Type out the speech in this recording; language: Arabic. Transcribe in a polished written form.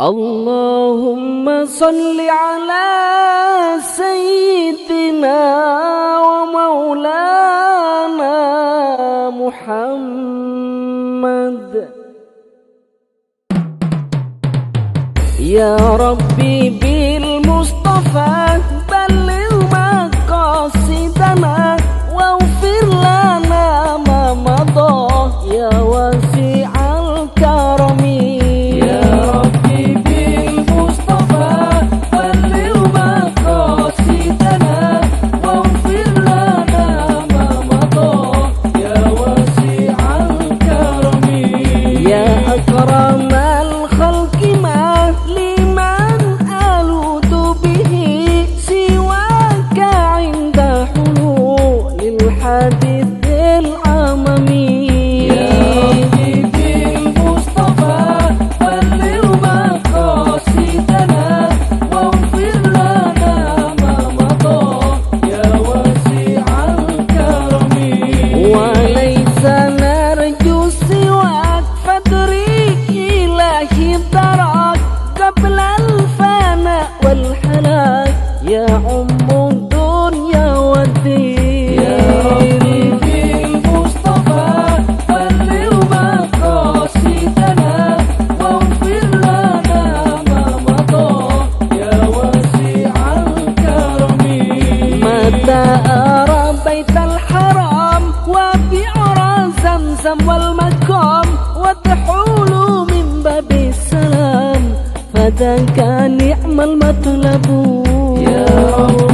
اللهم صل على سيدنا ومولانا محمد. يا ربي بالمصطفى بلغ مقاصدنا واغفر لنا ما مضى يا واسع الكرم. يا ربي بالمصطفى بلغ مقاصدنا واغفر لنا ما مضى يا واسع الكرم. يا أكرم الخلق ما لمن ألوذ به سواك عند حلول الحديث العممي. يا ربي بالمصطفى بلغ مقاصدنا واغفر لنا ما مضى يا واسع الكرم. وليس نرجو سواك فادرك إلهي الدرك قبل الفناء والهلاك يعم الدنيا والدين. يا ربي بالمصطفى بلغ مقاصدنا واغفر لنا ما مضى يا واسع الكرم. متى أرى بيت الحرام وبئر زمزم والمقام والدحول من باب السلام فذاك نعم المطلب. يا رب